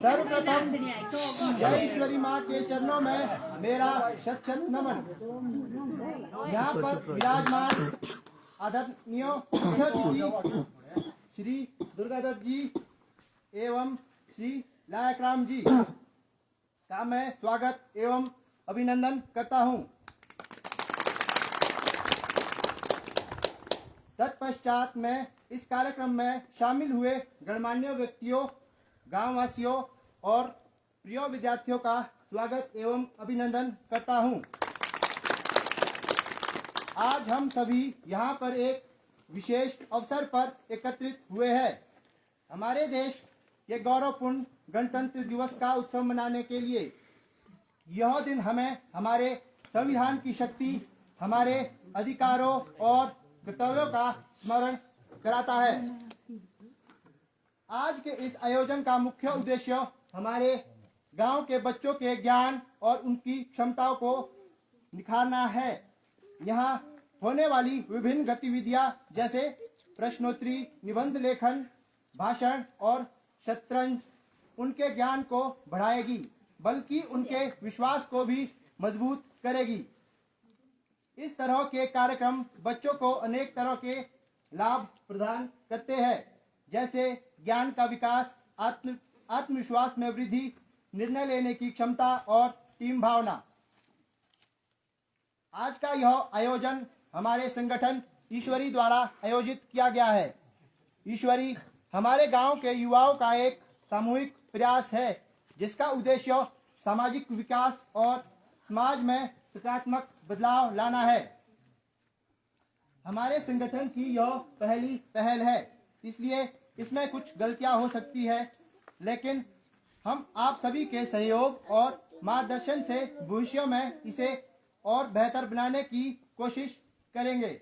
सर्वप्रथम जय ईश्वरी माँ के चरणों में मेरा शत शत नमन। यहाँ पर विराजमान आदरणीय मुख्य श्री दुर्गादत्त जी एवं श्री लायकराम जी का मैं स्वागत एवं अभिनंदन करता हूँ। तत्पश्चात मैं इस कार्यक्रम में शामिल हुए गणमान्य व्यक्तियों, गांव वासियों और प्रिय विद्यार्थियों का स्वागत एवं अभिनंदन करता हूं। आज हम सभी यहां पर एक विशेष अवसर पर एकत्रित हुए हैं। हमारे देश के गौरवपूर्ण गणतंत्र दिवस का उत्सव मनाने के लिए यह दिन हमें हमारे संविधान की शक्ति, हमारे अधिकारों और कर्तव्यों का स्मरण कराता है। आज के इस आयोजन का मुख्य उद्देश्य हमारे गांव के बच्चों के ज्ञान और उनकी क्षमताओं को निखारना है। यहाँ होने वाली विभिन्न गतिविधियां जैसे प्रश्नोत्तरी, निबंध लेखन, भाषण और शतरंज उनके ज्ञान को बढ़ाएगी, बल्कि उनके विश्वास को भी मजबूत करेगी। इस तरह के कार्यक्रम बच्चों को अनेक तरह के लाभ प्रदान करते हैं, जैसे ज्ञान का विकास, आत्मविश्वास में वृद्धि, निर्णय लेने की क्षमता और टीम भावना। आज का यह आयोजन हमारे संगठन ईश्वरी द्वारा आयोजित किया गया है। ईश्वरी हमारे गांव के युवाओं का एक सामूहिक प्रयास है, जिसका उद्देश्य सामाजिक विकास और समाज में सकारात्मक बदलाव लाना है। हमारे संगठन की यह पहली पहल है, इसलिए इसमें कुछ गलतियां हो सकती है, लेकिन हम आप सभी के सहयोग और मार्गदर्शन से भविष्य में इसे और बेहतर बनाने की कोशिश करेंगे।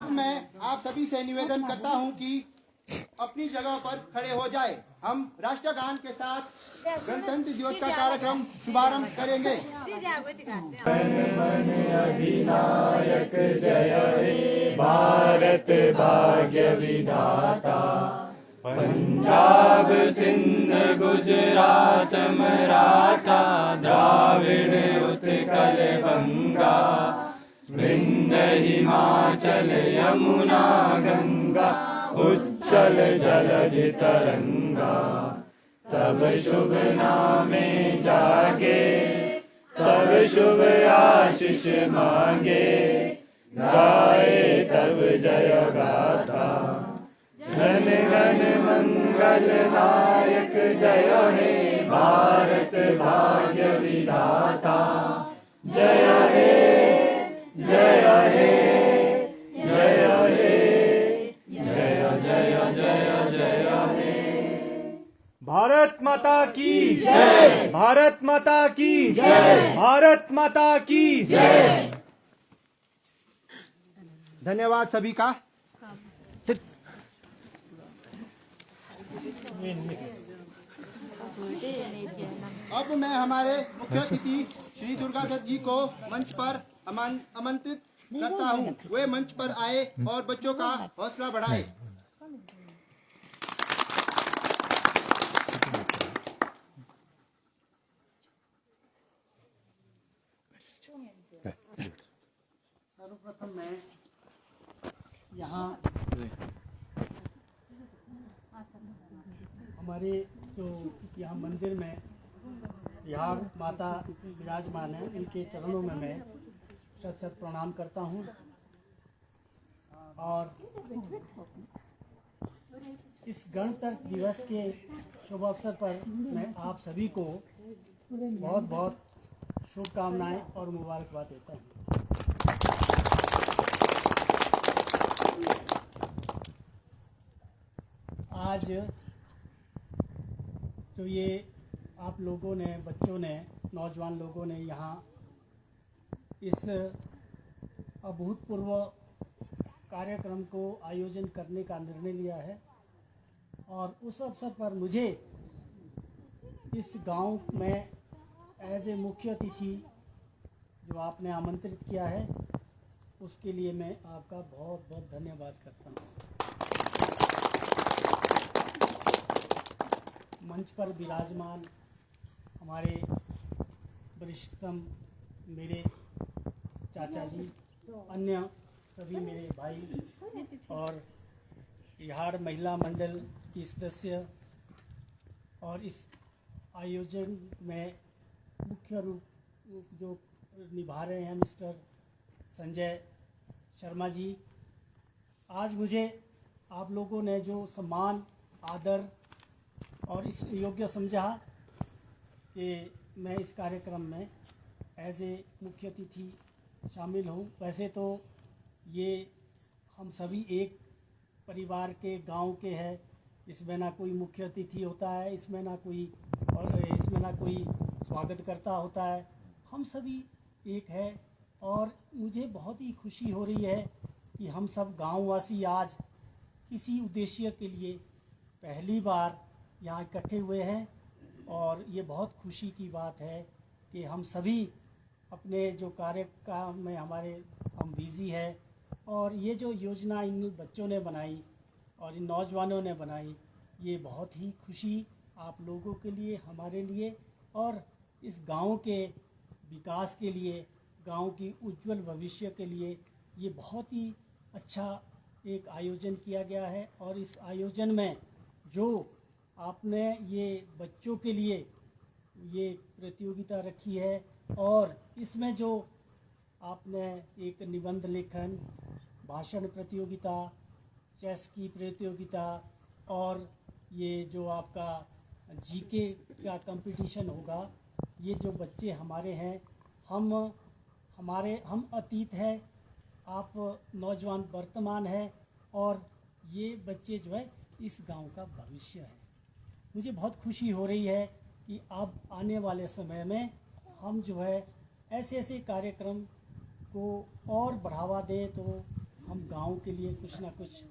मैं आप सभी से निवेदन करता हूं कि अपनी जगह पर खड़े हो जाए। हम राष्ट्रगान के साथ गणतंत्र दिवस का कार्यक्रम शुभारंभ करेंगे। मन अधिनायक जय हे भारत भाग्य विधाता। पंजाब सिंध गुजरात मराठा द्राविड़ उत्कल गंगा। विंध्य हिमाचल यमुना गंगा उच्चल जलधि तरंगा। तब शुभ नामे जागे, तब शुभ आशीष मांगे। गाए तब जय गाथा, जन गण मंगल नायक जय हे भारत भाग्य विधाता। जय हे जय हे जय हे जय जय जय जय हे। भारत माता की जय, भारत माता की जय, भारत माता की जय। धन्यवाद सभी का। अब मैं हमारे मुख्य अतिथि श्री दुर्गादत्त जी को मंच पर आमंत्रित करता हूँ। वे मंच पर आए और बच्चों का हौसला बढ़ाए। सर्वप्रथम मैं यहाँ हमारे जो यहाँ मंदिर में यहाँ माता विराजमान है, उनके चरणों में मैं शत शत प्रणाम करता हूँ। और इस गणतंत्र दिवस के शुभ अवसर पर मैं आप सभी को बहुत बहुत शुभकामनाएं और मुबारकबाद देता हूँ। आज जो ये आप लोगों ने, बच्चों ने, नौजवान लोगों ने यहाँ इस अभूतपूर्व कार्यक्रम को आयोजन करने का निर्णय लिया है, और उस अवसर पर मुझे इस गांव में एज ए मुख्य अतिथि जो आपने आमंत्रित किया है, उसके लिए मैं आपका बहुत बहुत धन्यवाद करता हूँ। मंच पर विराजमान हमारे वरिष्ठतम मेरे चाचा जी, अन्य सभी मेरे भाई और बिहार महिला मंडल की सदस्य और इस आयोजन में मुख्य रूप जो निभा रहे हैं मिस्टर संजय शर्मा जी। आज मुझे आप लोगों ने जो सम्मान, आदर और इस योग्य समझा कि मैं इस कार्यक्रम में एज ए मुख्य अतिथि शामिल हूँ। वैसे तो ये हम सभी एक परिवार के गांव के हैं, इसमें ना कोई मुख्य अतिथि होता है, इसमें ना कोई स्वागतकर्ता होता है, हम सभी एक है। और मुझे बहुत ही खुशी हो रही है कि हम सब गांववासी आज किसी उद्देश्य के लिए पहली बार यहाँ इकट्ठे हुए हैं। और ये बहुत खुशी की बात है कि हम सभी अपने जो कार्यक्रम में हम बिज़ी है। और ये जो योजना इन बच्चों ने बनाई और इन नौजवानों ने बनाई, ये बहुत ही खुशी आप लोगों के लिए, हमारे लिए और इस गांव के विकास के लिए, गांव की उज्जवल भविष्य के लिए ये बहुत ही अच्छा एक आयोजन किया गया है। और इस आयोजन में जो आपने ये बच्चों के लिए ये प्रतियोगिता रखी है और इसमें जो आपने एक निबंध लेखन, भाषण प्रतियोगिता, चेस की प्रतियोगिता और ये जो आपका जीके का कंपटीशन होगा, ये जो बच्चे हमारे हैं, हम अतीत है, आप नौजवान वर्तमान है और ये बच्चे जो है इस गांव का भविष्य है। मुझे बहुत खुशी हो रही है कि अब आने वाले समय में हम जो है ऐसे ऐसे कार्यक्रम को और बढ़ावा दें, तो हम गांव के लिए कुछ ना कुछ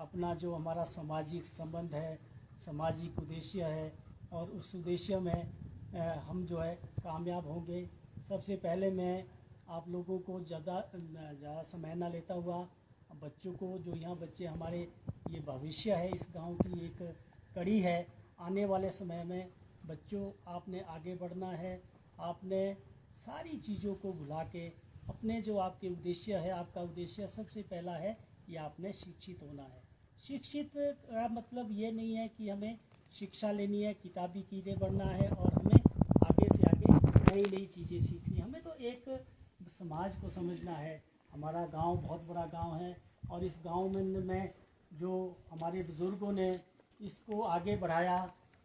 अपना जो हमारा सामाजिक संबंध है, सामाजिक उद्देश्य है और उस उद्देश्य में हम जो है कामयाब होंगे। सबसे पहले मैं आप लोगों को ज़्यादा समय ना लेता हुआ बच्चों को, जो यहाँ बच्चे हमारे ये भविष्य है, इस गांव की एक कड़ी है। आने वाले समय में बच्चों आपने आगे बढ़ना है, आपने सारी चीज़ों को भुला के अपने जो आपके उद्देश्य है, आपका उद्देश्य सबसे पहला है कि आपने शिक्षित होना है। शिक्षित का मतलब ये नहीं है कि हमें शिक्षा लेनी है, किताबी कीड़े बढ़ना है और हमें आगे से आगे नई नई चीज़ें सीखनी है। हमें तो एक समाज को समझना है। हमारा गांव बहुत बड़ा गांव है और इस गांव में जो हमारे बुज़ुर्गों ने इसको आगे बढ़ाया,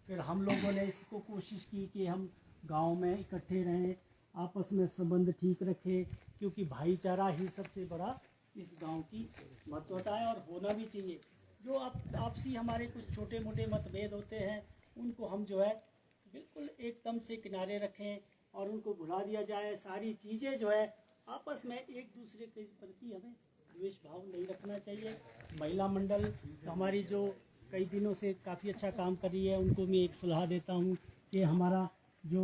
फिर हम लोगों ने इसको कोशिश की कि हम गांव में इकट्ठे रहें, आपस में संबंध ठीक रखें, क्योंकि भाईचारा ही सबसे बड़ा इस गांव की महत्वता है और होना भी चाहिए। जो आपसी हमारे कुछ छोटे मोटे मतभेद होते हैं, उनको हम जो है बिल्कुल एकदम से किनारे रखें और उनको भुला दिया जाए। सारी चीज़ें जो है आपस में एक दूसरे के प्रति हमें द्वेष भाव नहीं रखना चाहिए। महिला मंडल हमारी जो कई दिनों से काफ़ी अच्छा काम कर रही है, उनको मैं एक सलाह देता हूँ कि हमारा जो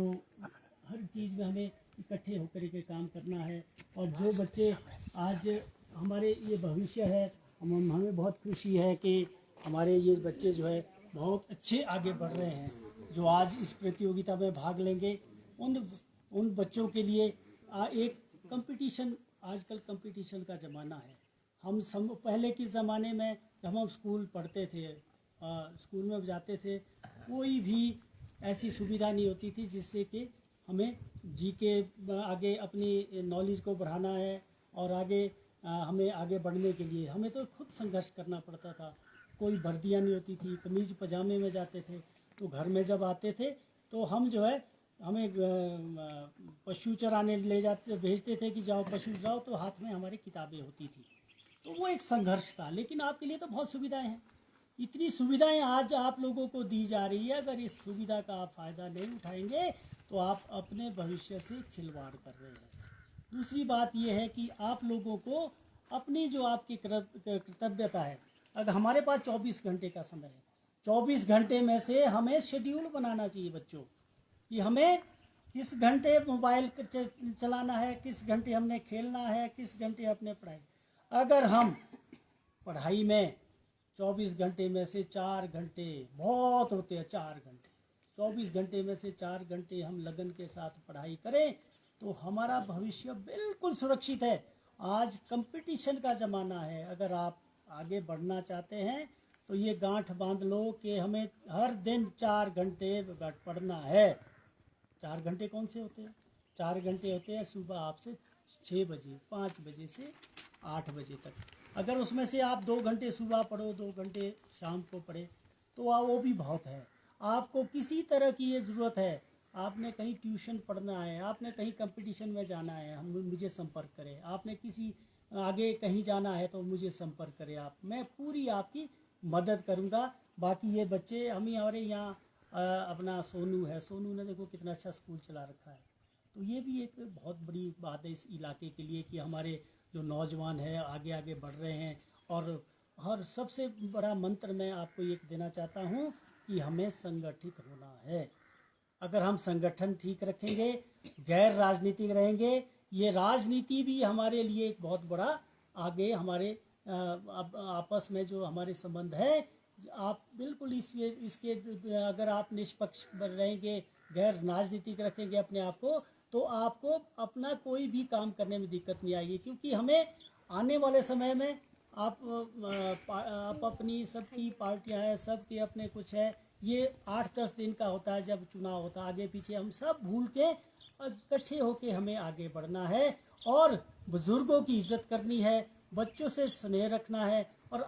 हर चीज़ में हमें इकट्ठे होकर के काम करना है। और जो बच्चे आज हमारे ये भविष्य है, हमें बहुत खुशी है कि हमारे ये बच्चे जो है बहुत अच्छे आगे बढ़ रहे हैं, जो आज इस प्रतियोगिता में भाग लेंगे। उन बच्चों के लिए एक कंपटीशन, आजकल कंपटीशन का ज़माना है। हम पहले के ज़माने में जब हम स्कूल पढ़ते थे, स्कूल में जाते थे, कोई भी ऐसी सुविधा नहीं होती थी जिससे कि हमें जी के आगे अपनी नॉलेज को बढ़ाना है और आगे हमें आगे बढ़ने के लिए हमें तो खुद संघर्ष करना पड़ता था। कोई वर्दियाँ नहीं होती थी, कमीज़ पजामे में जाते थे। तो घर में जब आते थे तो हम जो है हमें पशु चराने भेजते थे कि जाओ पशु जाओ, तो हाथ में हमारी किताबें होती थी। तो वो एक संघर्ष था। लेकिन आपके लिए तो बहुत सुविधाएं हैं, इतनी सुविधाएं आज आप लोगों को दी जा रही है। अगर इस सुविधा का आप फ़ायदा नहीं उठाएंगे तो आप अपने भविष्य से खिलवाड़ कर रहे हैं। दूसरी बात यह है कि आप लोगों को अपनी जो आपकी कर्तव्यता है, अगर हमारे पास 24 घंटे का समय है, 24 घंटे में से हमें शेड्यूल बनाना चाहिए बच्चों कि हमें किस घंटे मोबाइल चलाना है, किस घंटे हमने खेलना है, किस घंटे अपने पढ़ाई। अगर हम पढ़ाई में 24 घंटे में से 4 घंटे बहुत होते हैं, 4 घंटे 24 घंटे में से 4 घंटे हम लगन के साथ पढ़ाई करें तो हमारा भविष्य बिल्कुल सुरक्षित है। आज कंपटीशन का ज़माना है। अगर आप आगे बढ़ना चाहते हैं तो ये गांठ बांध लो कि हमें हर दिन 4 घंटे पढ़ना है। 4 घंटे कौन से होते हैं? 4 घंटे होते हैं सुबह आपसे 6 बजे, 5 बजे से 8 बजे तक। अगर उसमें से आप 2 घंटे सुबह पढ़ो, 2 घंटे शाम को पढ़े तो वो भी बहुत है। आपको किसी तरह की ये ज़रूरत है, आपने कहीं ट्यूशन पढ़ना है, आपने कहीं कंपटीशन में जाना है, हम मुझे संपर्क करें। आपने किसी आगे कहीं जाना है तो मुझे संपर्क करें आप, मैं पूरी आपकी मदद करूंगा। बाकी ये बच्चे हमारे यहाँ अपना सोनू है, सोनू ने देखो कितना अच्छा स्कूल चला रखा है। तो ये भी एक बहुत बड़ी बात है इस इलाके के लिए कि हमारे जो नौजवान हैं आगे आगे बढ़ रहे हैं। और सबसे बड़ा मंत्र मैं आपको ये देना चाहता हूँ कि हमें संगठित होना है। अगर हम संगठन ठीक रखेंगे, गैर राजनीतिक रहेंगे, ये राजनीति भी हमारे लिए एक बहुत बड़ा आगे हमारे आपस में जो हमारे संबंध है, आप बिल्कुल इसके अगर आप निष्पक्ष रहेंगे, गैर राजनीतिक रखेंगे अपने आप को, तो आपको अपना कोई भी काम करने में दिक्कत नहीं आएगी। क्योंकि हमें आने वाले समय में आप अपनी सबकी पार्टियां हैं, सबके अपने कुछ है, ये 8-10 दिन का होता है जब चुनाव होता है। आगे पीछे हम सब भूल के इकट्ठे होके हमें आगे बढ़ना है और बुजुर्गों की इज्जत करनी है, बच्चों से स्नेह रखना है और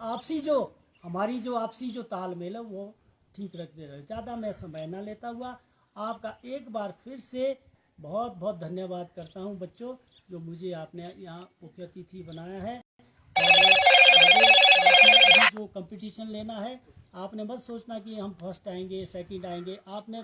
हमारी जो आपसी तालमेल है वो ठीक रखते रहे। ज़्यादा मैं समय ना लेता हुआ आपका एक बार फिर से बहुत बहुत धन्यवाद करता हूँ बच्चों, जो मुझे आपने यहाँ मुख्य अतिथि बनाया है। और आगे जो कंपटीशन लेना है, आपने मत सोचना कि हम फर्स्ट आएंगे, सेकंड आएंगे, आपने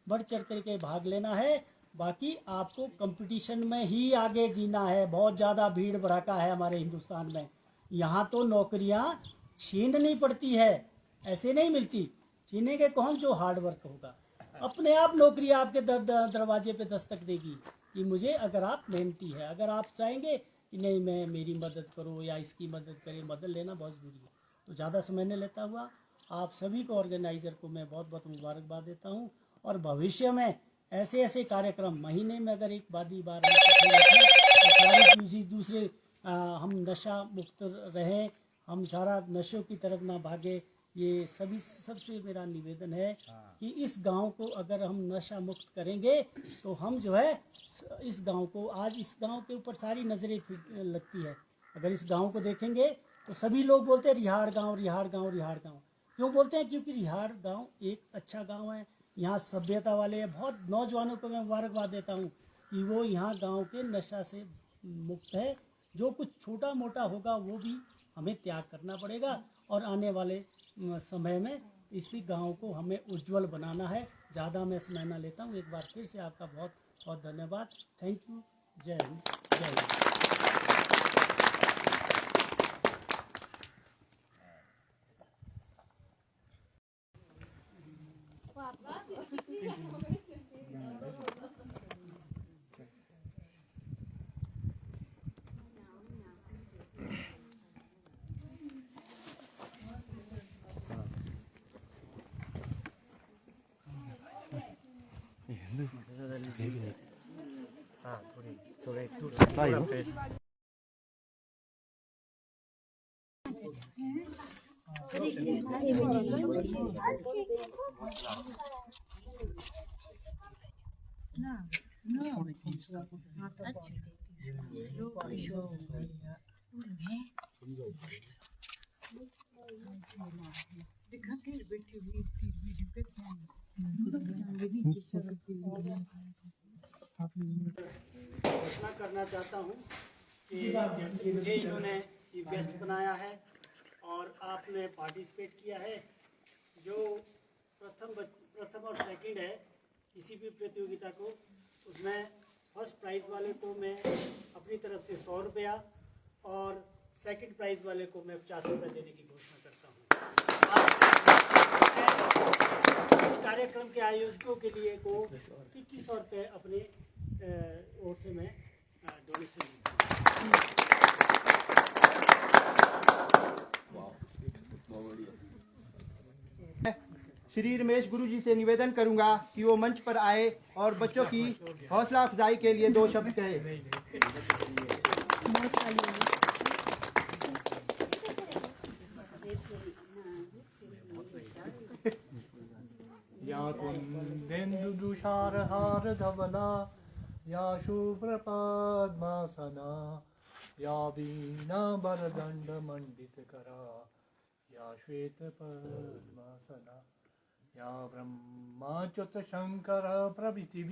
बढ़ चढ़ करके भाग लेना है। बाकी आपको कंपटीशन में ही आगे जीना है। बहुत ज़्यादा भीड़ भड़ाका है हमारे हिंदुस्तान में, यहाँ तो नौकरियाँ छीननी पड़ती है, ऐसे नहीं मिलती। छीनेंगे कौन? जो हार्ड वर्क होगा, अपने आप नौकरी आपके दरवाजे पे दस्तक देगी कि मुझे, अगर आप मेहनती है, अगर आप चाहेंगे कि नहीं मैं मेरी मदद करो या इसकी मदद करें, मदद लेना बहुत ज़रूरी है। तो ज़्यादा समय नहीं लेता हुआ आप सभी को, ऑर्गेनाइज़र को मैं बहुत बहुत मुबारकबाद देता हूँ। और भविष्य में ऐसे ऐसे कार्यक्रम महीने में अगर एक बार तो दूसरे हम नशा मुक्त रहें, हम सारा नशों की तरफ ना भागे। ये सबसे मेरा निवेदन है कि इस गांव को अगर हम नशा मुक्त करेंगे तो हम जो है इस गांव को, आज इस गांव के ऊपर सारी नज़रें लगती है। अगर इस गांव को देखेंगे तो सभी लोग बोलते हैं रिहाड़ गांव, रिहाड़ गांव, रिहाड़ गांव। क्यों बोलते हैं? क्योंकि रिहाड़ गांव एक अच्छा गांव है, यहाँ सभ्यता वाले हैं। बहुत नौजवानों को मैं मुबारकबाद देता हूँ कि वो यहाँ गांव के नशा से मुक्त है। जो कुछ छोटा मोटा होगा वो भी हमें त्याग करना पड़ेगा और आने वाले समय में इसी गांव को हमें उज्जवल बनाना है। ज़्यादा मैं समय ना लेता हूँ। एक बार फिर से आपका बहुत बहुत धन्यवाद। Thank you. जय हिंद, जय हिंद। घोषणा करना चाहता हूँ कि जैसे मुझे इन्होंने चीफ गेस्ट बनाया है और आपने पार्टिसिपेट किया है, जो प्रथम और सेकंड है किसी भी प्रतियोगिता को, उसमें फर्स्ट प्राइज़ वाले को मैं अपनी तरफ से 100 रुपया और सेकंड प्राइज़ वाले को मैं 50 रुपये देने की घोषणा करता हूँ। इस कार्यक्रम के आयोजकों के लिए को 2100 रुपये अपने ओर से मैं डोनेशन श्री रमेश गुरु जी से निवेदन करूंगा कि वो मंच पर आए और बच्चों की हौसला अफजाई के लिए 2 शब्द कहे। या कुंदेन्दु तुषारहार धवला या शुभ्र पद्मासना या वीणा वरदंड मंडित करा या श्वेत पद्मासना या ब्रह्माच्युत शंकर प्रभृति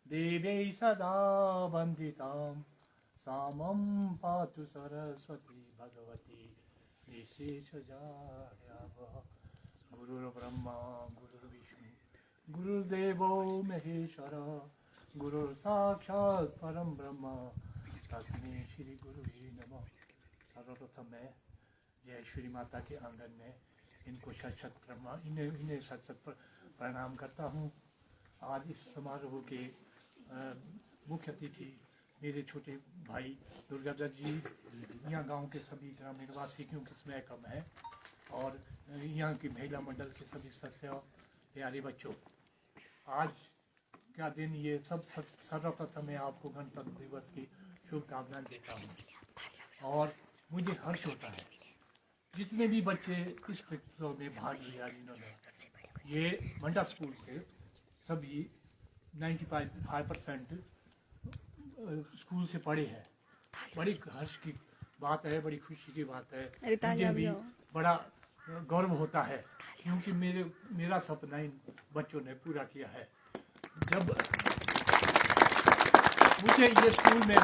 देव्यै सदा वन्दितां सामं पातु सरस्वती भगवती निशेषजायावः। गुरुर्ब्रह्मा गुरुर्विष्णु गुरुर्देवो महेश्वरा गुरुर्साक्षात् परम ब्रह्म तस्मै श्री गुरुवे नमः। सर्वप्रथम मैं जय श्री माता के आंगन में इनको शत इन्हें सत प्रणाम करता हूँ। आज इस समारोह के मुख्य अतिथि मेरे छोटे भाई दुर्गाधर जी, यहाँ गांव के सभी ग्रामीण वासी, क्योंकि समय कम है, और यहाँ की महिला मंडल के सभी सदस्य, प्यारे बच्चों, आज क्या दिन, ये सब सर्वप्रथम मैं आपको गणतंत्र दिवस की शुभकामनाएं देता हूँ। और मुझे हर्ष होता है जितने भी बच्चे इस प्रतियोगिता में भाग लिया, जिन्होंने ये मंडा स्कूल से सभी 95% स्कूल से पढ़े हैं। बड़ी हर्ष की बात है, बड़ी खुशी की बात है। मुझे भी बड़ा गौरव होता है, क्योंकि मेरा सपना इन बच्चों ने पूरा किया है। जब मुझे ये स्कूल में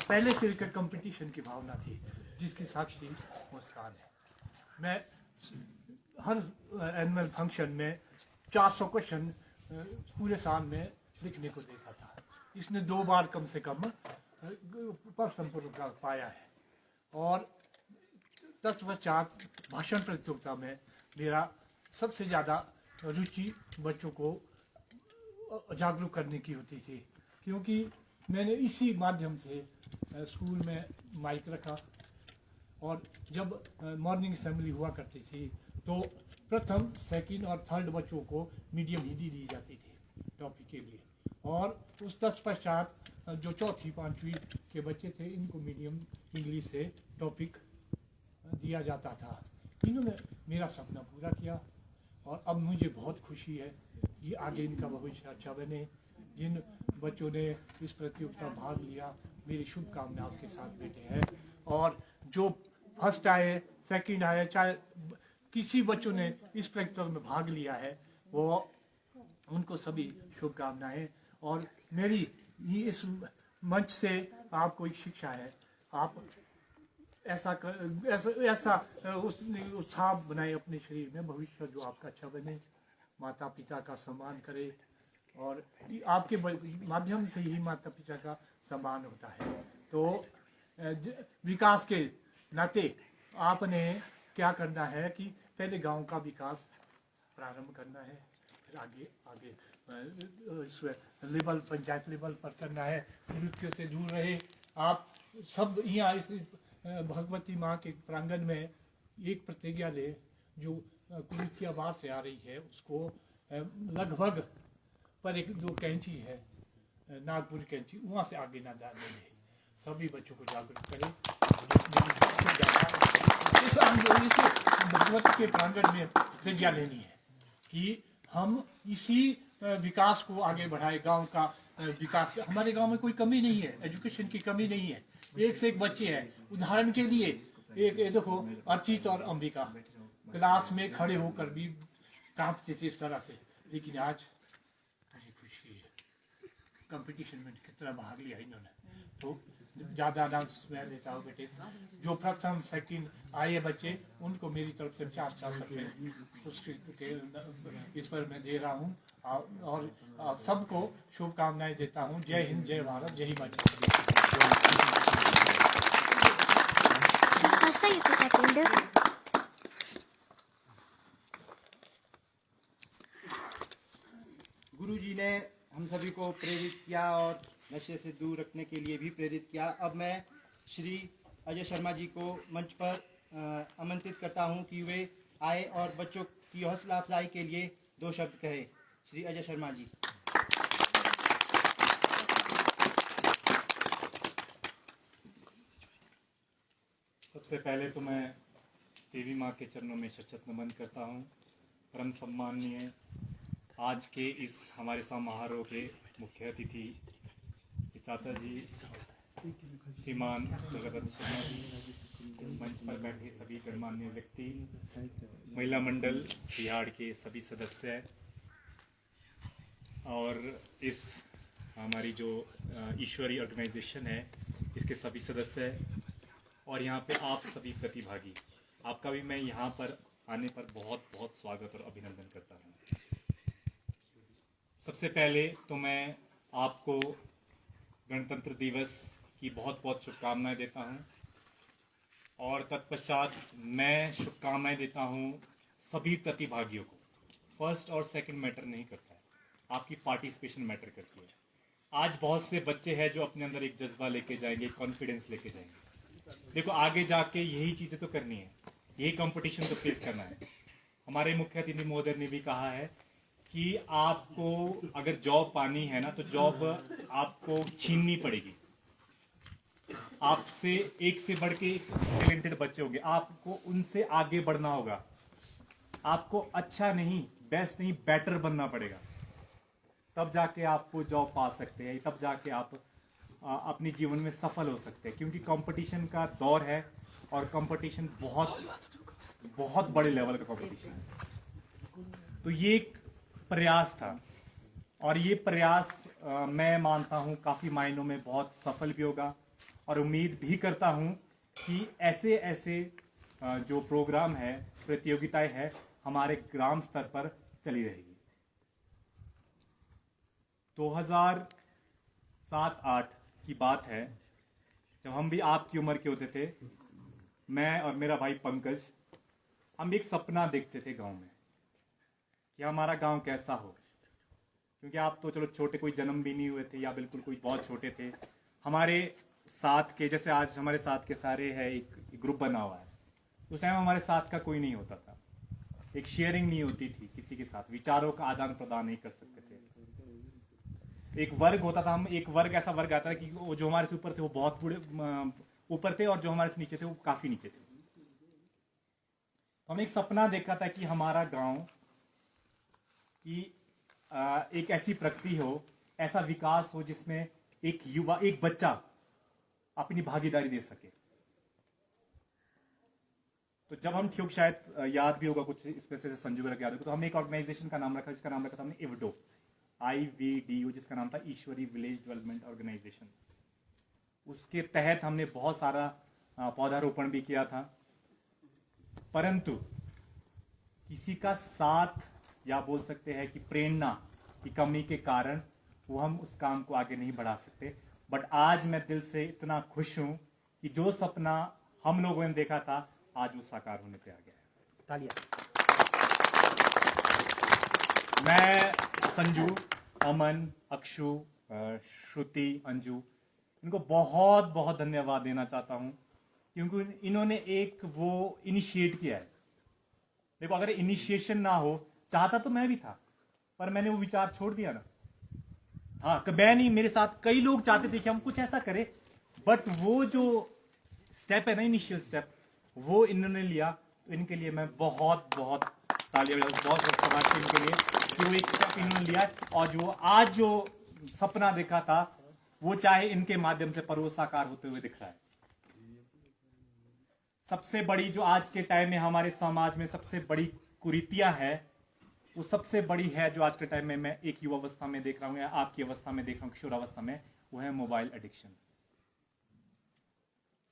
पहले से कंपटीशन की भावना थी, जिसकी साक्षी मुस्कान है। मैं हर एनुअल फंक्शन में 400 क्वेश्चन पूरे साल में लिखने को देता था। इसने 2 बार कम से कम प्रथम पुरस्कार पाया है। और तत्पश्चात भाषण प्रतियोगिता में मेरा सबसे ज़्यादा रुचि बच्चों को जागरूक करने की होती थी, क्योंकि मैंने इसी माध्यम से स्कूल में माइक रखा। और जब मॉर्निंग असेंबली हुआ करती थी तो प्रथम, सेकंड और थर्ड बच्चों को मीडियम हिंदी दी जाती थी टॉपिक के लिए, और उस तत्पश्चात जो चौथी पांचवी के बच्चे थे, इनको मीडियम इंग्लिश से टॉपिक दिया जाता था। इन्होंने मेरा सपना पूरा किया, और अब मुझे बहुत खुशी है कि आगे इनका भविष्य अच्छा बने। जिन बच्चों ने इस प्रतियोगिता में भाग लिया, मेरी शुभकामनाएं आपके साथ बैठे हैं। और जो फर्स्ट आए, सेकंड आए, चाहे किसी बच्चों ने इस प्रतियोगिता में भाग लिया है, वो उनको सभी शुभकामनाएं। और मेरी इस मंच से आपको एक शिक्षा है, आप ऐसा उत्साह बनाए अपने शरीर में, भविष्य जो आपका अच्छा बने, माता पिता का सम्मान करे, और आपके माध्यम से ही माता पिता का सम्मान होता है। तो विकास के नाते आपने क्या करना है कि पहले गांव का विकास प्रारंभ करना है, फिर आगे इस लेवल, पंचायत लेवल पर करना है। कुरीतियों से दूर रहे। आप सब यहाँ इस भगवती माँ के प्रांगण में एक प्रतिज्ञा ले, जो कुरीतिया बाहर से आ रही है उसको लगभग पर 1-2 कैंची है, नागपुर कैंची, वहाँ से आगे ना जाने दें। सभी बच्चों को जागरूक करें। इस भगवती के प्रांगण में प्रतिज्ञा लेनी है कि हम इसी विकास को आगे बढ़ाए। गांव का विकास, हमारे गांव में कोई कमी नहीं है, एजुकेशन की कमी नहीं है, एक से एक बच्चे हैं। उदाहरण के लिए एक देखो, अर्चित और अंबिका क्लास में खड़े होकर भी कांपते थे इस तरह से, लेकिन आज मुझे खुशी है कंपटीशन में कितना भाग लिया इन्होंने। तो ज़्यादा डांस मैं लेता हूँ बेटे। जो प्रथम सेकंड आए बच्चे, उनको मेरी तरफ से 4 रुपये पुरस्कृत के इस पर मैं दे रहा हूँ, और सबको शुभकामनाएं देता हूँ। जय हिंद, जय भारत, जय माता। गुरु जी ने हम सभी को प्रेरित किया और नशे से दूर रखने के लिए भी प्रेरित किया। अब मैं श्री अजय शर्मा जी को मंच पर आमंत्रित करता हूं कि वे आए और बच्चों की हौसला अफजाई के लिए 2 शब्द कहे। श्री अजय शर्मा जी। सबसे पहले तो मैं देवी माँ के चरणों में शत नमन करता हूँ। परम सम्माननीय आज के इस हमारे समारोह के मुख्य अतिथि चाचा जी श्रीमान जगदत्त शर्मा जी, मंच पर बैठे सभी गणमान्य व्यक्ति, महिला मंडल बिहार के सभी सदस्य और इस हमारी जो ईश्वरी ऑर्गेनाइजेशन है इसके सभी सदस्य और यहाँ पे आप सभी प्रतिभागी, आपका भी मैं यहाँ पर आने पर बहुत बहुत स्वागत और अभिनंदन करता हूँ। सबसे पहले तो मैं आपको गणतंत्र दिवस की बहुत बहुत शुभकामनाएं देता हूँ और तत्पश्चात मैं शुभकामनाएं देता हूँ सभी प्रतिभागियों को। फर्स्ट और सेकंड मैटर नहीं करता है, आपकी पार्टिसिपेशन मैटर करती है। आज बहुत से बच्चे हैं जो अपने अंदर एक जज्बा लेके जाएंगे, कॉन्फिडेंस लेके जाएंगे। देखो आगे जाके यही चीज़ें तो करनी है, यही कंपटीशन तो फेस करना है। हमारे मुख्य अतिथि महोदय ने भी कहा है कि आपको अगर जॉब पानी है ना तो जॉब आपको छीननी पड़ेगी। आपसे एक से बढ़ के टैलेंटेड बच्चे होंगे, आपको उनसे आगे बढ़ना होगा। आपको अच्छा नहीं, बेस्ट नहीं, बेटर बनना पड़ेगा, तब जाके आपको जॉब पा सकते हैं, तब जाके आप अपने जीवन में सफल हो सकते हैं। क्योंकि कंपटीशन का दौर है और कंपटीशन बहुत बहुत बड़े लेवल का कंपटीशन है। तो ये एक प्रयास था और ये प्रयास मैं मानता हूँ काफ़ी मायनों में बहुत सफल भी होगा और उम्मीद भी करता हूँ कि ऐसे ऐसे जो प्रोग्राम है, प्रतियोगिताएं है, हमारे ग्राम स्तर पर चली रहेगी। 2007-8 की बात है, जब हम भी आपकी उम्र के होते थे, मैं और मेरा भाई पंकज, हम एक सपना देखते थे गांव में कि हमारा गांव कैसा हो। क्योंकि आप तो चलो छोटे, कोई जन्म भी नहीं हुए थे या बिल्कुल कोई बहुत छोटे थे। हमारे साथ के, जैसे आज हमारे साथ के सारे है, एक ग्रुप बना हुआ है, उस टाइम हमारे साथ का कोई नहीं होता था, एक शेयरिंग नहीं होती थी किसी के साथ, विचारों का आदान प्रदान नहीं कर सकते थे। एक वर्ग होता था, हम एक वर्ग, ऐसा वर्ग आता था कि वो जो हमारे से ऊपर थे वो बहुत बूढ़े ऊपर थे और जो हमारे से नीचे थे वो काफी नीचे थे। तो हमने एक सपना देखा था कि हमारा गांव की एक ऐसी प्रगति हो, ऐसा विकास हो जिसमें एक युवा, एक बच्चा अपनी भागीदारी दे सके। तो जब हम थे, शायद याद भी होगा कुछ इसमें से संजू वगैरह याद होगा, तो हमने एक ऑर्गेनाइजेशन का नाम रखा, जिसका नाम रखा था हमने IVDO, IVDO, जिसका नाम था ईश्वरी विलेज डेवलपमेंट ऑर्गेनाइजेशन। उसके तहत हमने बहुत सारा पौधारोपण भी किया था, परंतु किसी का साथ या बोल सकते हैं कि प्रेरणा की कमी के कारण वो हम उस काम को आगे नहीं बढ़ा सकते। बट आज मैं दिल से इतना खुश हूं कि जो सपना हम लोगों ने देखा था आज वो साकार होने पे आ गया है। तालियां। मैं संजू, अमन, अक्षु, श्रुति, अंजू, इनको बहुत बहुत धन्यवाद देना चाहता हूं क्योंकि इन्होंने एक वो इनिशिएट किया है। देखो अगर इनिशिएशन ना हो, चाहता तो मैं भी था पर मैंने वो विचार छोड़ दिया ना। हाँ, मैं नहीं, मेरे साथ कई लोग चाहते थे कि हम कुछ ऐसा करें, बट वो जो स्टेप है ना, इनिशियल स्टेप, वो इन्होंने लिया। तो इनके लिए मैं बहुत बहुत तालियां बजाऊं, बहुत शाबाश इनके लिए कि वो एक स्टेप इन्होंने लिया और जो आज जो सपना देखा था वो चाहे इनके माध्यम से पर वो साकार होते हुए दिख रहा है। सबसे बड़ी जो आज के टाइम में हमारे समाज में सबसे बड़ी कुरीतियां है, वो सबसे बड़ी है जो आज के टाइम में मैं एक युवा अवस्था में देख रहा हूं या आपकी अवस्था में देख रहा हूं, किशोरावस्था में, वो है मोबाइल एडिक्शन।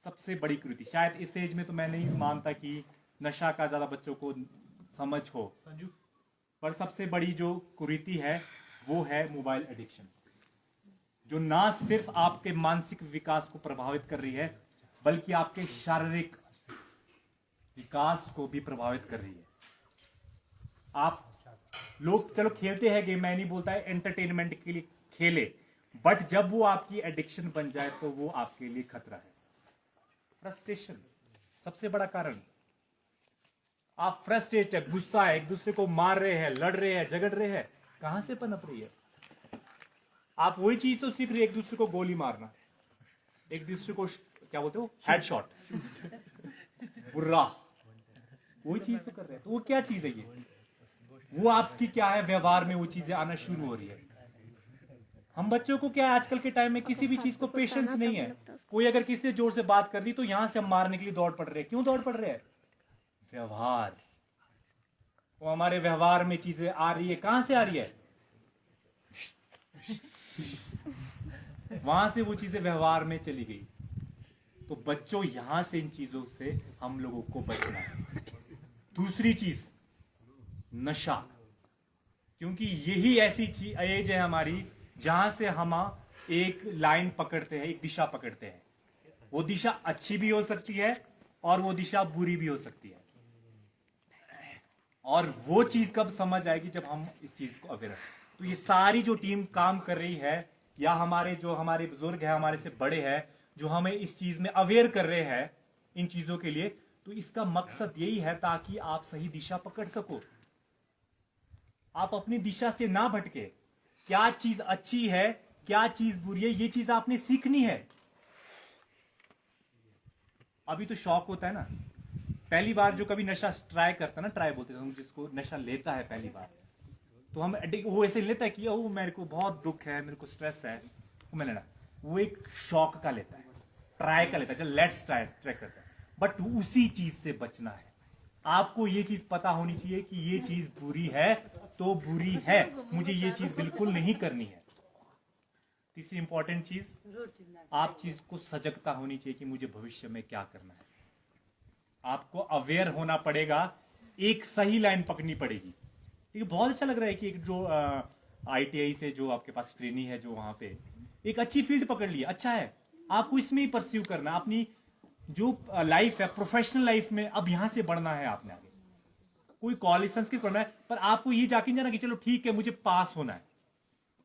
सबसे बड़ी कुरीति, शायद इस एज में तो मैं नहीं मानता कि नशा का ज्यादा बच्चों को समझ हो, पर सबसे बड़ी जो कुरीति है वो है मोबाइल एडिक्शन, जो ना सिर्फ आपके मानसिक विकास को प्रभावित कर रही है बल्कि आपके शारीरिक विकास को भी प्रभावित कर रही है। आप लोग चलो खेलते हैं गेम, मैं नहीं बोलता है एंटरटेनमेंट के लिए खेले, बट जब वो आपकी एडिक्शन बन जाए तो वो आपके लिए खतरा है। फ्रस्ट्रेशन सबसे बड़ा कारण। आप फ्रस्ट्रेट है, गुस्सा है, एक दूसरे को मार रहे हैं, लड़ रहे हैं, झगड़ रहे हैं, कहां से पनप रही है? आप वही चीज तो सीख रहे हैं, एक दूसरे को गोली मारना, एक दूसरे को क्या बोलते हो, हेडशॉट, बुर्रा, वही चीज तो कर रहे हैं। तो वो क्या चीज है ये? वो आपकी क्या है व्यवहार में वो चीजें आना शुरू हो रही है। हम बच्चों को क्या है, आजकल के टाइम में किसी भी चीज को पेशेंस नहीं है। कोई अगर किसी से जोर से बात कर दी तो यहां से हम मारने के लिए दौड़ पड़ रहे हैं। क्यों दौड़ पड़ रहे हैं? व्यवहार, वो हमारे व्यवहार में चीजें आ रही है। कहां से आ रही है? वहां से वो चीजें व्यवहार में चली गई। तो बच्चों, यहां से इन चीजों से हम लोगों को बचना है। दूसरी चीज, नशा, क्योंकि यही ऐसी एज है हमारी जहां से हम एक लाइन पकड़ते हैं, एक दिशा पकड़ते हैं। वो दिशा अच्छी भी हो सकती है और वो दिशा बुरी भी हो सकती है। और वो चीज कब समझ आएगी? जब हम इस चीज को अवेयर। तो ये सारी जो टीम काम कर रही है, या हमारे बुजुर्ग है, हमारे से बड़े हैं, जो हमें इस चीज में अवेयर कर रहे हैं इन चीजों के लिए, तो इसका मकसद यही है ताकि आप सही दिशा पकड़ सको, आप अपनी दिशा से ना भटके। क्या चीज अच्छी है, क्या चीज बुरी है, ये चीज आपने सीखनी है। अभी तो शौक होता है ना, पहली बार जो कभी नशा ट्राई करता है ना, ट्राई बोलते हैं जिसको, नशा लेता है पहली बार, तो हम वो ऐसे लेता है कि ओ मेरे को बहुत दुख है, मेरे को स्ट्रेस है, वो मैं लेना, वो एक शौक का लेता है, ट्राई का लेता है, जब लेट्स ट्राई करता है। बट उसी चीज से बचना है। आपको ये चीज पता होनी चाहिए कि ये चीज बुरी है तो बुरी है, मुझे ये चीज बिल्कुल नहीं करनी है। तीसरी इंपॉर्टेंट चीज, आप चीज को सजगता होनी चाहिए कि मुझे भविष्य में क्या करना है। आपको अवेयर होना पड़ेगा, एक सही लाइन पकड़नी पड़ेगी। ठीक है, बहुत अच्छा लग रहा है कि एक जो ITI से जो आपके पास ट्रेनी है, जो वहां पे एक अच्छी फील्ड पकड़ ली, अच्छा है, आपको इसमें ही परस्यू करना, अपनी जो लाइफ है, प्रोफेशनल लाइफ में अब यहां से बढ़ना है आपने आगे। कोई कॉलेज संस्कृत पढ़ना है, पर आपको ये जाके जाना कि चलो ठीक है मुझे पास होना है,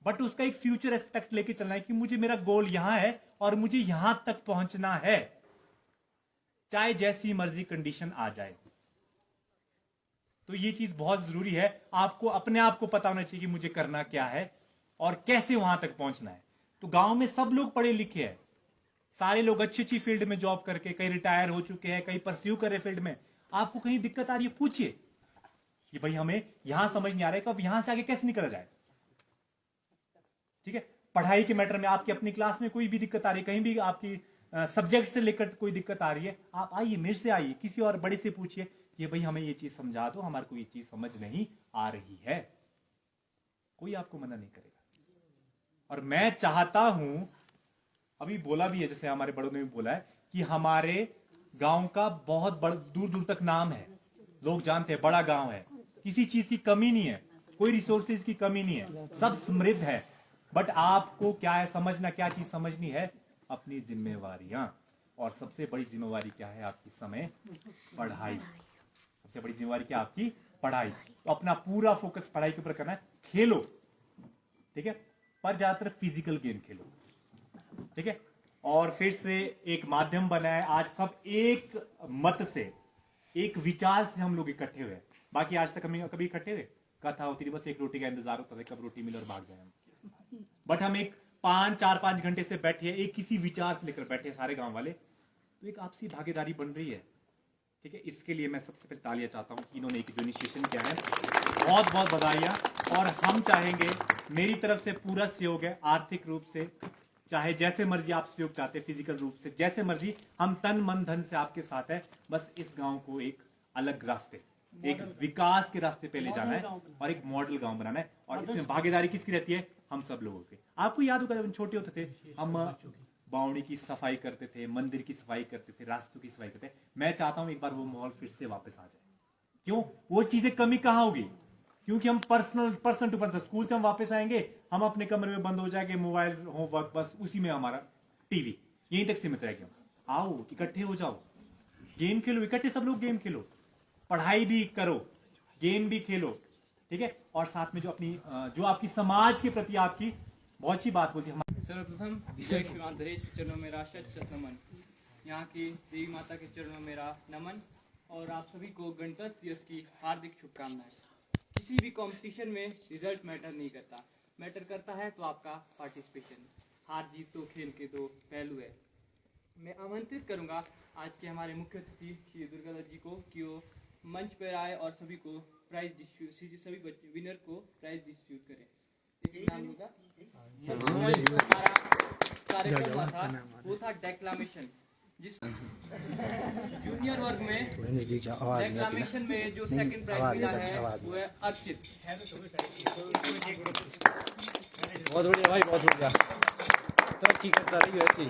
बट उसका एक फ्यूचर एस्पेक्ट लेके चलना है कि मुझे, मेरा गोल यहां है और मुझे यहां तक पहुंचना है, चाहे जैसी मर्जी कंडीशन आ जाए। तो ये चीज बहुत जरूरी है। आपको अपने आप को पता होना चाहिए कि मुझे करना क्या है और कैसे वहां तक पहुंचना है। तो गांव में सब लोग पढ़े लिखे हैं, सारे लोग अच्छी अच्छी फील्ड में जॉब करके, कई रिटायर हो चुके हैं, कई परस्यू कर रहे फील्ड में। आपको कहीं दिक्कत आ रही है, पूछिए कि भाई हमें यहां समझ नहीं आ रहा है, कब यहां से आगे कैसे निकला जाए। ठीक है, पढ़ाई के मैटर में आपकी अपनी क्लास में कोई भी दिक्कत आ रही है, कहीं भी आपकी सब्जेक्ट से लेकर कोई दिक्कत आ रही है, आप आइए, मेरे से आइए, किसी और बड़े से पूछिए कि भाई हमें ये चीज समझा दो, हमारे को ये चीज समझ नहीं आ रही है। कोई आपको मना नहीं करेगा। और मैं चाहता हूं, अभी बोला भी है, जैसे हमारे बड़ों ने भी बोला है कि हमारे गांव का बहुत दूर दूर तक नाम है, लोग जानते हैं, बड़ा गांव है, किसी चीज की कमी नहीं है, कोई रिसोर्सेज की कमी नहीं है, सब समृद्ध है। बट आपको क्या है समझना, क्या चीज समझनी है? अपनी जिम्मेवारियां। और सबसे बड़ी जिम्मेवारी क्या है आपकी? समय, पढ़ाई। सबसे बड़ी जिम्मेवारी क्या आपकी? पढ़ाई। तो अपना पूरा फोकस पढ़ाई के ऊपर करना है। खेलो, ठीक है, पर ज्यादातर फिजिकल गेम खेलो, ठीक है। और फिर से एक माध्यम बना है, आज सब एक मत से, एक विचार से हम लोग इकट्ठे हुए। बाकी आज तक हम कभी इकट्ठे हुए? कथा होती थी, बस एक रोटी का इंतजार होता था, कब रोटी मिले और भाग जाए। बट हम एक 4-5 घंटे से बैठे हैं, एक किसी विचार से लेकर बैठे हैं सारे गांव वाले, तो एक आपसी भागीदारी बन रही है। ठीक है, इसके लिए मैं सबसे पहले तालियां चाहता हूं कि इन्होंने एक जो इनिशिएशन किया है, बहुत बहुत बधाइयां। और हम चाहेंगे, मेरी तरफ से पूरा सहयोग है, आर्थिक रूप से, चाहे जैसे मर्जी आप सहयोग चाहते हैं, फिजिकल रूप से, जैसे मर्जी, हम तन मन धन से आपके साथ है। बस इस गांव को एक अलग रास्ते, एक विकास के रास्ते पे ले जाना है और एक मॉडल गांव बनाना है। और इसमें भागीदारी किसकी रहती है? हम सब लोगों की। आपको याद होगा जब छोटे होते थे, हम बावड़ी की सफाई करते थे, मंदिर की सफाई करते थे, रास्तों की सफाई करते थे। मैं चाहता हूं एक बार वो माहौल फिर से वापस आ जाए। क्यों? वो चीजें कमी कहां होगी? क्योंकि हम पर्सन टू पर्सन, स्कूल से हम वापस आएंगे, हम अपने कमरे में बंद हो जाएंगे, मोबाइल, होमवर्क, बस उसी में हमारा टीवी, यहीं तक सीमित रहेगा। आओ, इकट्ठे हो जाओ, गेम खेलो, इकट्ठे सब लोग गेम खेलो, पढ़ाई भी करो, गेम भी खेलो, ठीक है। और साथ में जो अपनी जो आपकी समाज के प्रति आपकी बहुत अच्छी बात बोलती है। सर्वप्रथम विजय श्रीमान धरेश के चरणों में राष्ट्र नमन, यहाँ की देवी माता के चरणों में मेरा नमन, और आप सभी को गणतंत्र दिवस की हार्दिक शुभकामनाएं। किसी भी कंपटीशन में रिजल्ट मैटर नहीं करता, मैटर करता है तो आपका पार्टिसिपेशन। हार जीत तो खेल के दो पहलू है। मैं आमंत्रित करूंगा आज के हमारे मुख्य अतिथि श्री दुर्गादत्त जी को कि वो मंच पर आए और सभी को प्राइज डिस्ट्रीब्यूट, सभी बच्चे विनर को प्राइज डिस्ट्रीब्यूट करें। एक नाम होगा हमारा कार्यक्रम हुआ था, वो था डेक्लामेशन, जिस जूनियर वर्ग में डेक्लामेशन में जो सेकंड प्राइज मिला है वो है अर्चित। बहुत बढ़िया भाई, बहुत बढ़िया, तरक्की करता रही ऐसी।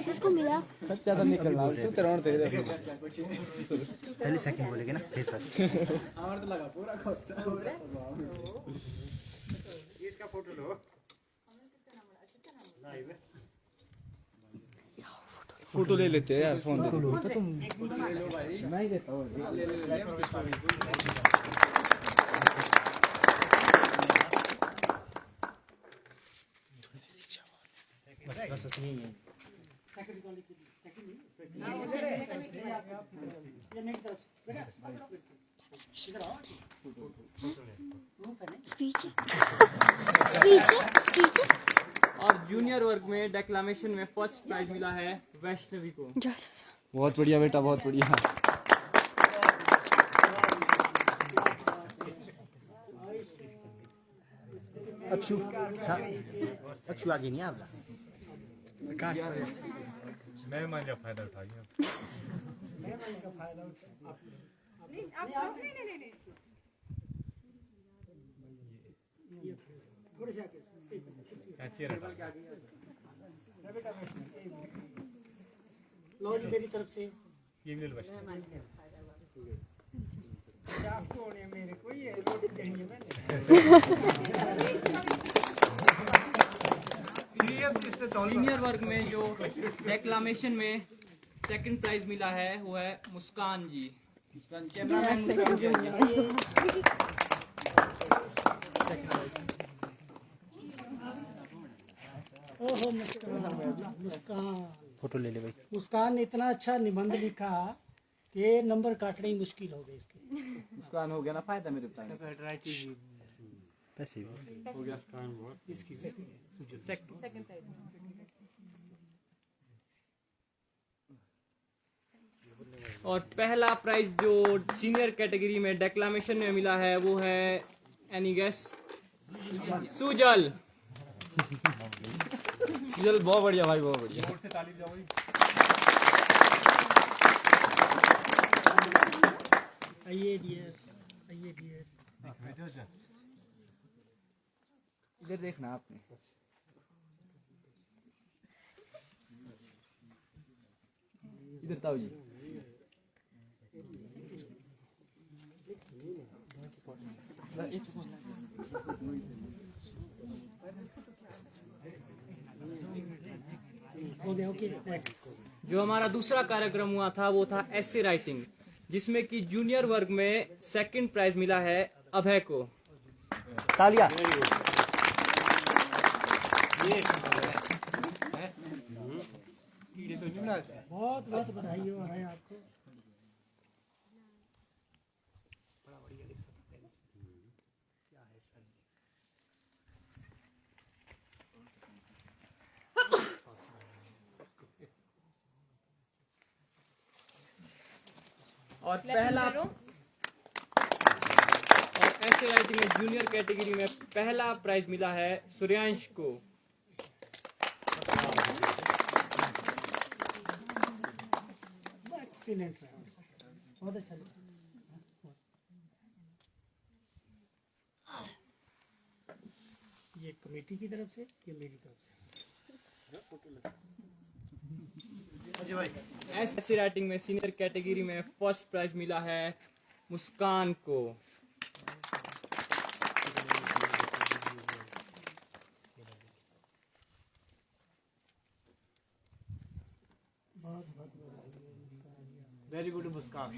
इसको मिला सच्चा तो निकल रहा है तेरे और तेरे देखो। पहले सेकंड बोलेगे ना फिर फर्स्ट। इसका फोटो लो। फोटो ले लेते हैं यार, फोन दे दो। नहीं देता हूँ। बस बस यही है। Speech speech speech. और जूनियर वर्ग में डेक्लामेशन में फर्स्ट प्राइज मिला है वैष्णवी को। बहुत बढ़िया बेटा, बहुत बढ़िया। अक्षु अक्षु आगे नहीं आपका। मेहमान का फायदा उठाइए। लो जी मेरी तरफ से ये भी ले लो बस। सीनियर वर्ग में जो डेक्लामेशन में सेकंड प्राइज मिला है वो है मुस्कान जी। ओहो मुस्कान फोटो ले ले भाई। मुस्कान ने इतना अच्छा निबंध लिखा कि नंबर काटने ही मुश्किल हो गए इसके। मुस्कान हो गया ना, फायदा मेरे पास। पैसे भी हो गया। और पहला प्राइज जो सीनियर कैटेगरी में डेक्लामेशन में मिला है वो है एनी गेस? सुजल। सुजल बहुत बढ़िया भाई, बहुत बढ़िया। से ताली बजाओ भाई। आइए डियर, आइए डियर। इधर देखना आपने। इधर ताऊ जी। हो गया, ओके नेक्स्ट। जो हमारा दूसरा कार्यक्रम हुआ था वो था एसे राइटिंग, जिसमें कि जूनियर वर्ग में सेकंड प्राइज मिला है अभय को। तालिया। बहुत बहुत बधाई हो रहा है आपको। और पहला और ऐसे राइटिंग में जूनियर कैटेगरी में पहला प्राइज मिला है सूर्यांश को। एक्सीलेंट रहा, बहुत अच्छा लगा। ये कमेटी की तरफ से, ये मेरी तरफ से। ऐसे राइटिंग में सीनियर कैटेगरी में फर्स्ट प्राइज मिला है मुस्कान को। वेरी गुड मुस्कान।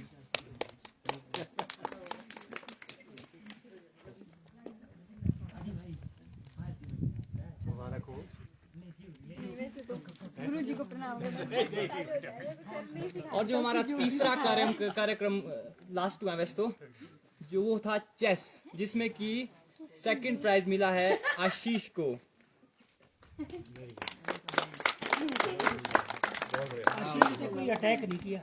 और जो हमारा तीसरा कार्यक्रम लास्ट हुआ वैसे तो जो वो था चेस, जिसमें कि सेकंड प्राइज मिला है आशीष को। आशीष ने कोई अटैक नहीं किया,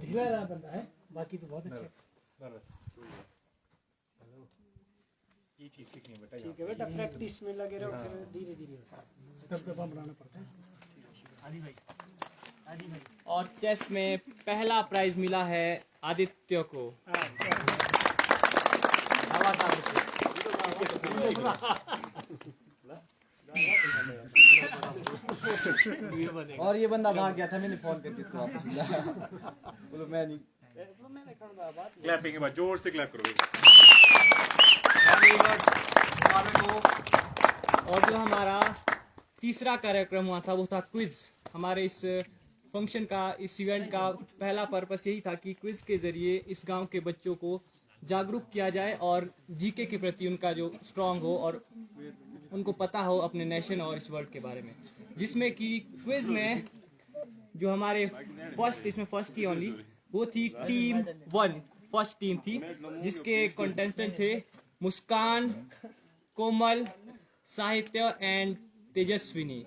ढीला रहा बंदा है, बाकी तो बहुत अच्छे। ये चीज सीखनी है बेटा। ठीक है बेटा, प्रैक्टिस में लगे रहो, फिर धीरे धीरे दबदबा बनाना पड़ता है इसमें। और चेस में पहला प्राइज मिला है आदित्य को। और ये बंदा भाग गया था, मैंने फोन करके इसको वापस लिया। बोलो मैं नहीं। क्लैपिंग के बाद जोर से क्लैप करो। और जो हमारा तीसरा कार्यक्रम हुआ था वो था क्विज। हमारे इस फंक्शन का, इस इवेंट का पहला पर्पस यही था कि क्विज के जरिए इस गांव के बच्चों को जागरूक किया जाए और जीके के प्रति उनका जो स्ट्रांग हो और उनको पता हो अपने नेशन और इस वर्ल्ड के बारे में। जिसमें कि क्विज में जो हमारे इसमें फर्स्ट थी ओनली, वो थी टीम 1, फर्स्ट टीम थी, जिसके कंटेस्टेंट थे मुस्कान, कोमल, साहित्य एंड तेजस्विनी।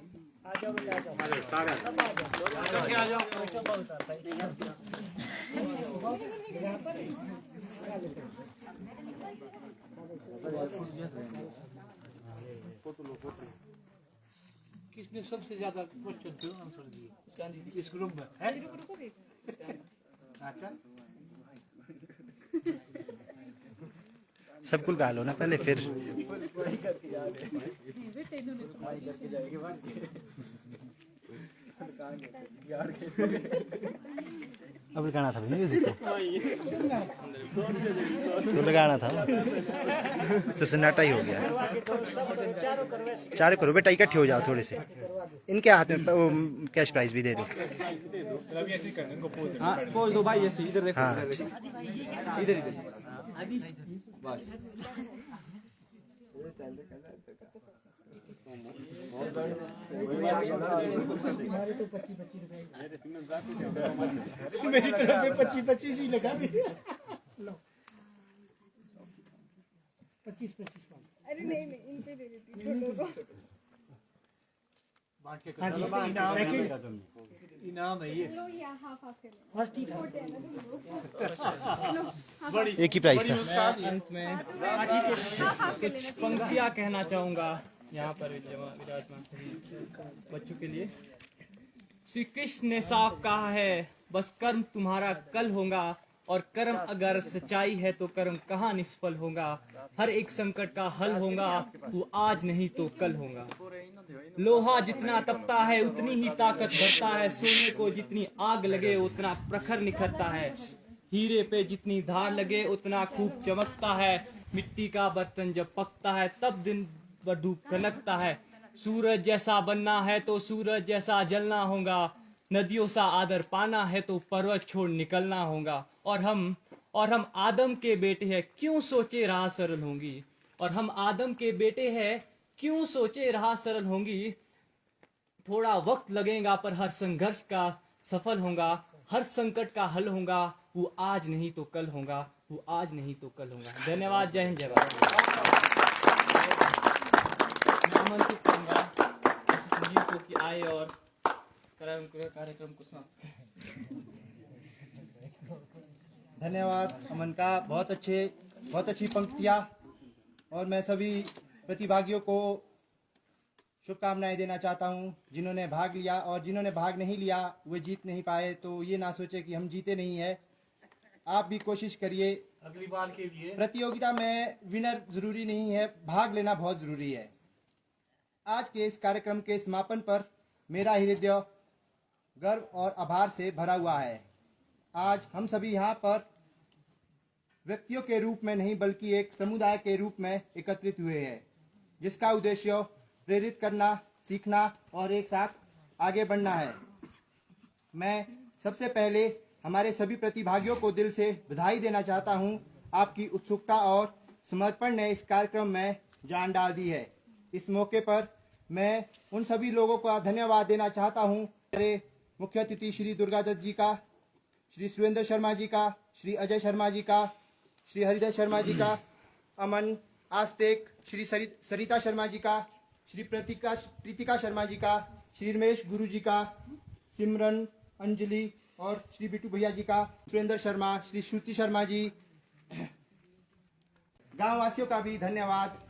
किसने सबसे ज्यादा क्वेश्चन क्यों आंसर दिए इस ग्रुप में है? अच्छा, सबको गा लो ना पहले, फिर अब गाना था म्यूजिक तो लगाना था, तो सन्नाटा ही हो गया। चारों करो बेटा, इकट्ठे हो जाओ थोड़े से। इनके हाथ में कैश प्राइज भी दे दो। हाँ पोज दो भाई, ऐसे इधर देखो। हाँ इधर इधर बस। हमारे तो 25-25 मेरी तरफ से 25-25 ही लगा दी। लो 25-25। अरे नहीं नहीं, इन पे दे देती छोटों को। बांट के हाँ जी, सेकंड इनाम है ये। लो यहाँ हाफ हाफ कर लो। फर्स्ट ही था। एक ही प्राइस था। अंत में हाफ हाफ कर लेना। पंक्तियाँ कहना चाहूंगा यहाँ पर विराजमान सभी बच्चों के लिए। श्री कृष्ण ने साफ कहा है, बस कर्म तुम्हारा कल होगा, और कर्म अगर सच्चाई है तो कर्म कहाँ निष्फल होगा। हर एक संकट का हल होगा, वो आज नहीं तो कल होगा। लोहा जितना तपता है उतनी ही ताकत भरता है, सोने को जितनी आग लगे उतना प्रखर निखरता है, हीरे पे जितनी धार लगे उतना खूब चमकता है, मिट्टी का बर्तन जब पकता है तब दिन भर धूप कनकता है। सूरज जैसा बनना है तो सूरज जैसा जलना होगा, नदियों सा आदर पाना है तो पर्वत छोड़ निकलना होगा। और हम आदम के बेटे हैं, क्यों सोचे राह सरल होंगी। और हम आदम के बेटे हैं, क्यों सोचे राह सरल होंगी। थोड़ा वक्त लगेगा पर हर संघर्ष का सफल होगा, हर संकट का हल होगा, वो आज नहीं तो कल होगा, वो आज नहीं तो कल होगा। धन्यवाद। जय हिंद, जय भारत। मैं आमंत्रित करूंगा संजीव को कि आए और कार्यक्रम को समाप्त करें। धन्यवाद अमन का, बहुत अच्छी पंक्तियाँ। और मैं सभी प्रतिभागियों को शुभकामनाएं देना चाहता हूं, जिन्होंने भाग लिया और जिन्होंने भाग नहीं लिया वे जीत नहीं पाए, तो ये ना सोचे कि हम जीते नहीं है। आप भी कोशिश करिए। अगली बार के लिए प्रतियोगिता में विनर जरूरी नहीं है, भाग लेना बहुत जरूरी है। आज के इस कार्यक्रम के समापन पर मेरा हृदय गर्व और आभार से भरा हुआ है। आज हम सभी यहाँ पर व्यक्तियों के रूप में नहीं बल्कि एक समुदाय के रूप में एकत्रित हुए हैं, जिसका उद्देश्य प्रेरित करना, सीखना और एक साथ आगे बढ़ना है। मैं सबसे पहले हमारे सभी प्रतिभागियों को दिल से बधाई देना चाहता हूं। आपकी उत्सुकता और समर्पण ने इस कार्यक्रम में जान डाल दी है। इस मौके पर मैं उन सभी लोगों का धन्यवाद देना चाहता हूं हमारे मुख्य अतिथि श्री दुर्गादत्त जी का, श्री सुरेंद्र शर्मा जी का, श्री अजय शर्मा जी का, श्री हरिदत्त शर्मा जी का, अमन आस्तेक, श्री सरिता शर्मा जी का, श्री प्रीतिका शर्मा जी का, श्री रमेश गुरु जी का, सिमरन अंजलि और श्री बिट्टू भैया जी का, सुरेंद्र शर्मा, श्री श्रुति शर्मा जी, गांव वासियों का भी धन्यवाद।